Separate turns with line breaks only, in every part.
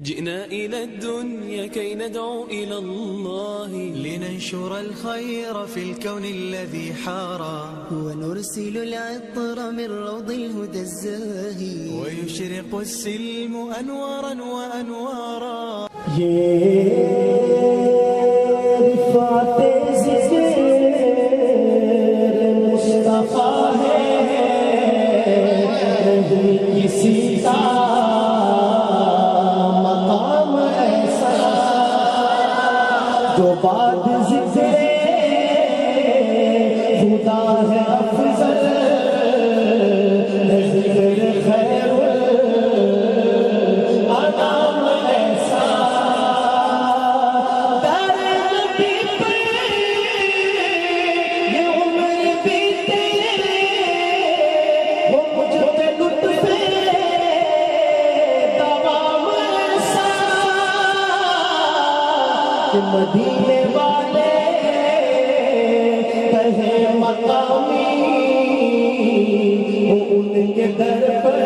جئنا إلى الدنيا كي ندعو إلى الله
لننشر الخير في الكون الذي حارى
ونرسل العطر من روض الهدى الزاهي
ويشرق السلم أنوارا وأنوارا
رفعت ذکر مصطفیٰ ہے نہیں کسی کا مقام ایسا جو بعد ذکر خدا ہے افضل ذکر خیر الانام ایسا مدینے والے کہے مقامی وہ ان کے در پر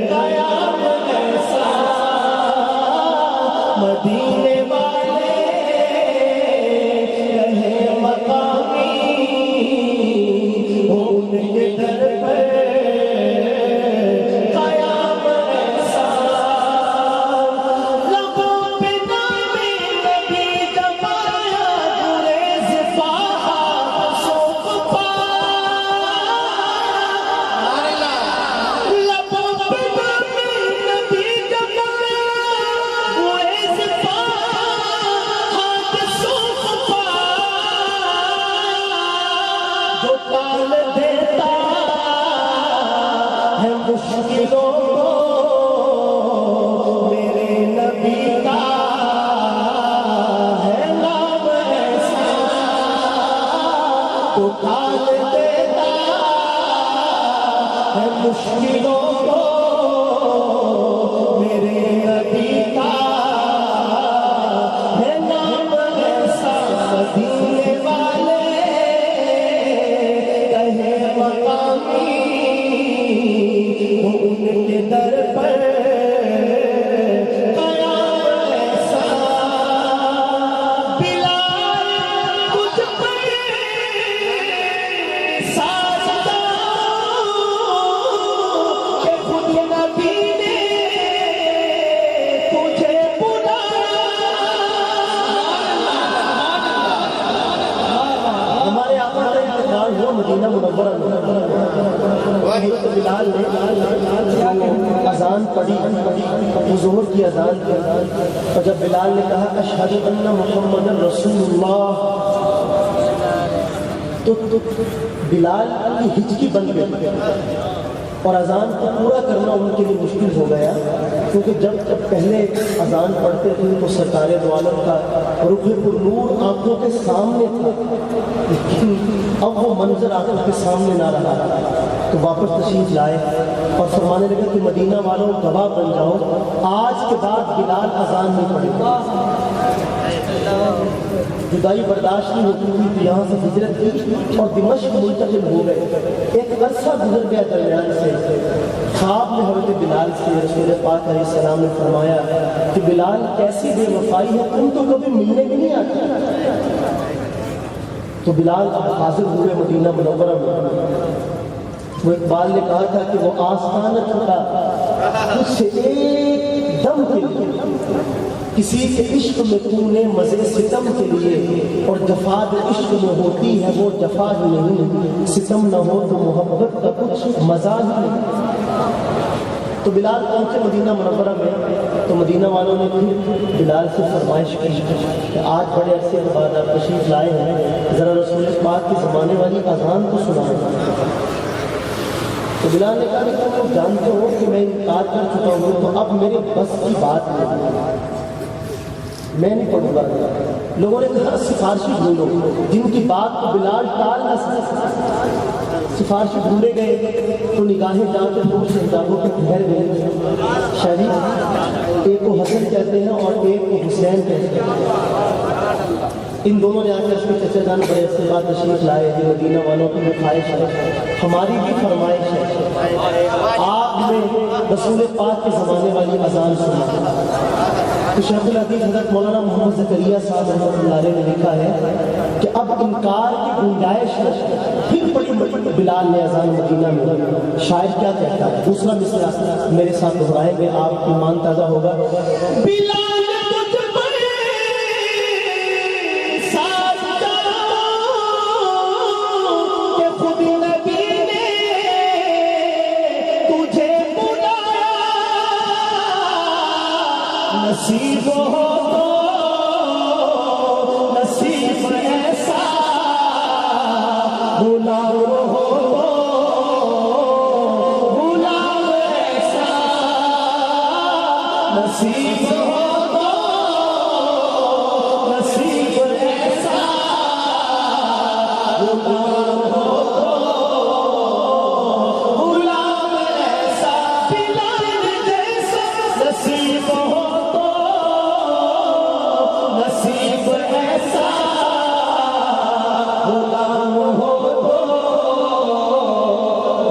قیام ایسا مدینے والے کہے مقامی وہ ان کے در پر مشکلوں میرے نبی کا ہے نام ایسا تو ٹال دیتا ہے مشکلوں میرے نبی کا ہے نام ایسا مدینے والے کہے مقامی ان کے در پر قیام ایسا بلال تجھ پر ساجدہ کہ خود نبی نے تجھے بلایا ہمارے آقا کا انتقال ہوا مدینہ منورہ میں حضرت بلال نے اذان پڑھی ظہر کی اذان کی اور جب بلال نے کہا اشہد ان محمد رسول اللہ تو بلال کی ہچکی بند گئی اور اذان کو پورا کرنا ان کے لیے مشکل ہو گیا کیونکہ جب پہلے اذان پڑھتے تھے تو سرکار دو عالم کا رخ نور آنکھوں کے سامنے تھا لیکن اب وہ منظر آنکھوں کے سامنے نہ رہا تو واپس تشریف لائے اور فرمانے لگے کہ مدینہ والوں گواہ بن جاؤ آج کے بعد بلال اذان نہیں پڑھے گا جدائی برداشت نہیں ہوتی تھی تو یہاں سے ہجرت کی اور دمشق منتقل ہو گئے ایک عرصہ گزر گیا درمیان سے خواب میں حضرت بلال سے رسول پاک علیہ السلام نے فرمایا کہ بلال کیسی بے وفائی ہے تم تو کبھی ملنے بھی نہیں آتے تو بلال اب حاضر ہوئے مدینہ منورہ میں وہ اقبال نے کہا تھا کہ وہ آستانہ چھوٹا کچھ ایک دم کے لیے کسی کے عشق میں تو نے مزے ستم کے لیے اور جفا جو عشق میں ہوتی ہے وہ جفا ہی نہیں ستم نہ ہو تو محبت کا کچھ مزہ ہی نہیں تو بلال پہنچے مدینہ منورہ میں تو مدینہ والوں نے بھی بلال سے فرمائش کی کہ آج بڑے عرصے کے بعد آپ تشریف لائے ہیں ذرا رسول پاک کے زمانے والی اذان کو سنائیں تو بلال نے کہا کہ تم جانتے ہو کہ میں انکار کر چکا ہوں تو اب میرے بس کی بات نہیں میں نہیں پڑھوں گا لوگوں نے کہا سفارشی ڈھونڈو جن کی بات کو بلال ٹال نہ سکے سفارشی ڈھونڈے گئے تو نگاہیں جان کے دور سے ہزاروں کے ٹھہر گئے شریف ایک کو حسن کہتے ہیں اور ایک کو حسین کہتے ہیں ان دونوں نے آ کے اپنے چچا جان بڑے عرصے بعد تشریف لائے ہیں. مدینہ والوں کی خواہش ہے, ہماری بھی فرمائش ہے, آپ نے رسول پاک کے زمانے والی اذان سنا. تو شیخ الحدیث حضرت مولانا محمد زکریا صاحب رحمۃ اللہ علیہ نے لکھا ہے کہ اب انکار کی گنجائش ہے. پھر پڑی بلال نے اذان مدینہ میں. شاعر کیا کہتا ہے, دوسرا مصرع میرے ساتھ دہرائیں گے, آپ کی ایمان تازہ ہوگا. نصیب ہو تو نصیب ایسا, غلام ہو تو غلام ایسا, نصیب ہو تو نصیب ایسا, غلام ہو تو غلام ایسا, بلال جیسا نصیب ہو نصیب ایسا, غلام ہو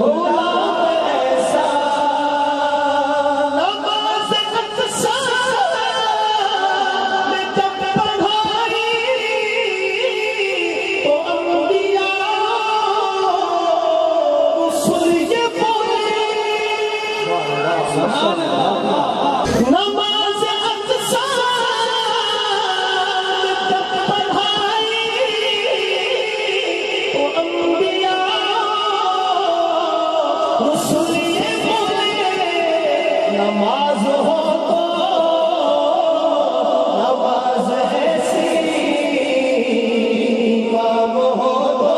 غلام ایسا. نماز اقصی میں جب پڑھائی تو انبیاء رسول یہ بولے, نماز اقصی رسول یہ بولے, نماز ہو تو نماز ایسی, امام ہو تو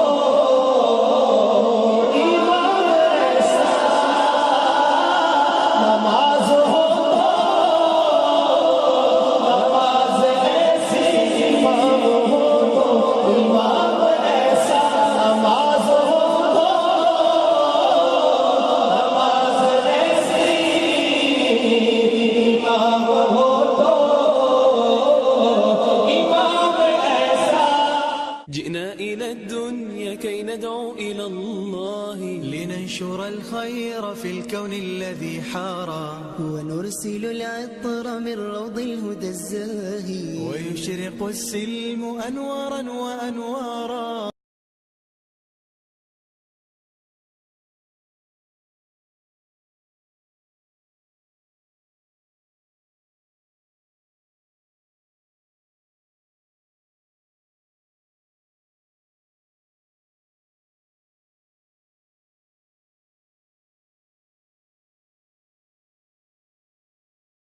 امام ایسا, نماز ہو تو نماز ایسی, امام ہو تو امام ایسا, نماز ہو
جئنا إلى الدنيا كي ندعو إلى الله
لننشر الخير في الكون الذي حارى,
ونرسل العطر من روض الهدى الزاهي,
ويشرق السلم أنوارا وأنوارا